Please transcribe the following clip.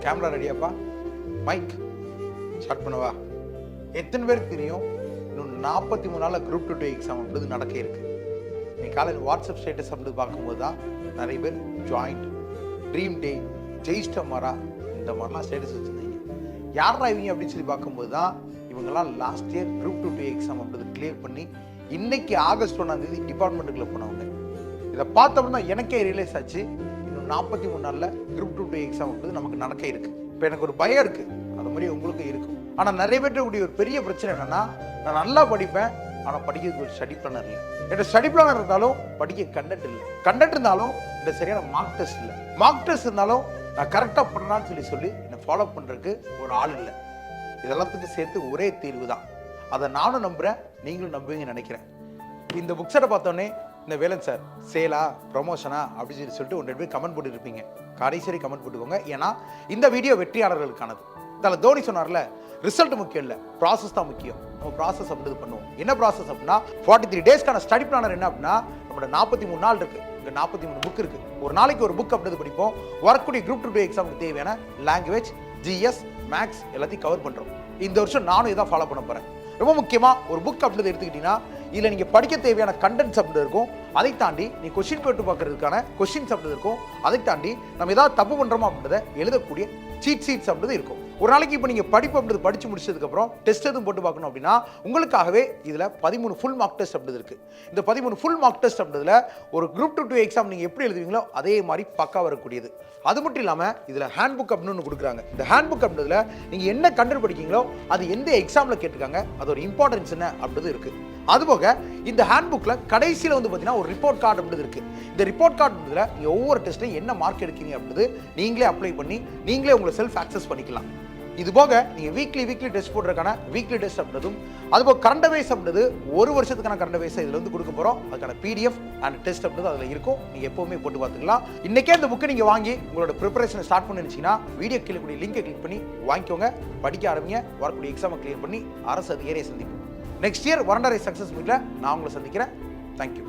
Camera ரெடியாப்பா? Mic start பண்ணவா? எத்தனை பேருக்கு தெரியும் இன்னும் 43 நாளில் குரூப் 2 எக்ஸாம் அப்படிது நடக்க இருக்கு. நீ காலையில் வாட்ஸ்அப் ஸ்டேட்டஸ் அப்படி பார்க்கும்போது தான் நிறைய பேர் ஜாயிண்ட், ட்ரீம் டே, ஜெயிஸ்டமாரா இந்த மாதிரிலாம் ஸ்டேட்டஸ் வச்சுருந்தீங்க. யாரா இவங்க அப்படின்னு சொல்லி பார்க்கும்போது தான் இவங்கெல்லாம் லாஸ்ட் இயர் குரூப் 2 எக்ஸாம் அப்படிது கிளியர் பண்ணி இன்னைக்கு ஆகஸ்ட் 1 டிபார்ட்மெண்ட்டுக்குள்ள போனவங்க. இதை பார்த்தோம்னா எனக்கே ரியலைஸ் ஆச்சு, இன்னும் 43 நாளில் குரூப் 2 எக்ஸாம் அப்படிது நமக்கு நடக்க இருக்கு. இப்போ எனக்கு ஒரு பயம் இருக்கு, அது மாதிரி உங்களுக்கு இருக்கும். ஆனால் நிறைய பேர்ட்ட கூடிய ஒரு பெரிய பிரச்சனை என்னன்னா, நான் நல்லா படிப்பேன் ஆனால் படிக்கிறதுக்கு ஒரு ஸ்டடி பிளானர் இல்லை. என்கிட்ட ஸ்டடி பிளானர் இருந்தாலும் படிக்க கண்டென்ட் இல்லை. கண்டென்ட் இருந்தாலும் இந்த சரியான மார்க் டெஸ்ட் இல்லை. மார்க் டெஸ்ட் இருந்தாலும் நான் கரெக்டாக பண்ணலான்னு சொல்லி என்னை ஃபாலோ பண்ணுறதுக்கு ஒரு ஆள் இல்லை. இதெல்லாத்துக்கும் சேர்த்து ஒரே தீர்வு தான். அதை நானும் நம்புகிறேன், நீங்களும் நம்புவீங்கன்னு நினைக்கிறேன். இந்த புக் செட்டை பார்த்தோன்னே இந்த வேலன் சார் சேலா ப்ரொமோஷனா அப்படின்னு சொல்லிட்டு 100 பேர் கமெண்ட் போட்டுருப்பீங்க. கடைசி கமெண்ட் போட்டுக்கோங்க, ஏன்னா இந்த வீடியோ வெற்றியாளர்களுக்கானது. அதில் தோனி சொன்னார்ல, ரிசல்ட் முக்கியம் இல்லை, ப்ராசஸ் தான் முக்கியம். நம்ம ப்ராசஸ் அப்படி பண்ணுவோம். என்ன ப்ராசஸ் அப்படின்னா 43 டேஸ்க்கான ஸ்டடி பிளானர் என்ன அப்படின்னா, நம்மளோட 43 நாள் இருக்கு, இங்கே 43 புக் இருக்கு. ஒரு நாளைக்கு ஒரு புக் அப்படி படிப்போம். வரக்கூடிய குரூப் 2 எக்ஸாமுக்கு தேவையான லாங்குவேஜ், ஜிஎஸ், மேக்ஸ் எல்லாத்தையும் கவர் பண்ணுறோம். இந்த வருஷம் நானும் இதான் ஃபாலோ பண்ண போகிறேன். ரொம்ப முக்கியமாக ஒரு புக் அப்படி எடுத்துக்கிட்டீங்கன்னா இதில் நீங்கள் படிக்க தேவையான கண்டென்ட்ஸ் அப்படி இருக்கும். அதை தாண்டி நீ கொஸ்டின் கேட்டு பார்க்கறதுக்கான கொஸ்டின்ஸ் அப்படி இருக்கும். அதை தாண்டி நம்ம ஏதாவது தப்பு பண்ணுறோமா அப்படின்றத எழுதக்கூடிய சீட் ஷீட்ஸ் அப்படி இருக்கும். ஒரு நாளைக்கு இப்போ நீங்கள் படிப்பு அப்படி படித்து முடிச்சதுக்கப்புறம் டெஸ்ட் எதுவும் போட்டு பார்க்கணும் அப்படின்னா உங்களுக்காகவே இதில் 13 ஃபுல் மார்க் டெஸ்ட் அப்படி இருக்குது. இந்த 13 ஃபுல் மார்க் டெஸ்ட் அப்படின்றதுல ஒரு குரூப் 2 எக்ஸாம் நீங்கள் எப்படி எழுதுவீங்களோ அதே மாதிரி பக்கா வரக்கூடியது. அது மட்டும் இல்லாமல் இதில் ஹேண்ட் புக் அப்படின்னு ஒன்று கொடுக்குறாங்க. இந்த ஹேண்ட் புக் அப்படின்றதுல நீங்கள் என்ன கண்டென்ட் படிக்கீங்களோ அது எந்த எக்ஸாமில் கேட்டிருக்காங்க, அதோட இம்பார்ட்டன்ஸ் என்ன அப்படிது இருக்குது. அதுபோக இந்த ஹேண்ட் புக்கில் கடைசியில் வந்து பார்த்தீங்கன்னா ஒரு ரிப்போர்ட் கார்டு அப்படிது இருக்குது. இந்த ரிப்போர்ட் கார்டு அப்படின்றதுல நீங்கள் ஒவ்வொரு டெஸ்ட்லையும் என்ன மார்க் எடுக்கீங்க அப்படிது நீங்களே அப்ளை பண்ணி நீங்களே உங்களை செல்ஃப் ஆக்சஸ் பண்ணிக்கலாம். இது போக நீங்கள் வீக்லி டெஸ்ட் போடுறதுக்கான வீக்லி டெஸ்ட் அப்படின்றதும், அதுபோக கரண்ட் அஃபேர்ஸ் அப்படின்றது ஒரு வருஷத்துக்கான கரண்ட் அஃபேர்ஸ் இதில் வந்து கொடுக்க போகிறோம். அதுக்கான பிடிஎஃப் அண்ட் டெஸ்ட் அப்படின்றது அதில் இருக்கும். நீங்கள் எப்போவுமே போட்டு பார்த்துக்கலாம். இன்றைக்கே இந்த புக்கை நீங்கள் வாங்கி உங்களோட ப்ரிப்பரேஷனை ஸ்டார்ட் பண்ணி நினச்சிங்கன்னா வீடியோ கீழே கூடிய லிங்கை கிளிக் பண்ணி வாங்கிக்கோங்க. படிக்க ஆரம்பிங்க. வரக்கூடிய எக்ஸாமை கிளியர் பண்ணி அரசு அதிகாரியை சந்திப்போம். நெக்ஸ்ட் இயர் வரண்டரை சக்ஸஸ் மீட்டில் நான் உங்களை சந்திக்கிறேன். தேங்க்யூ.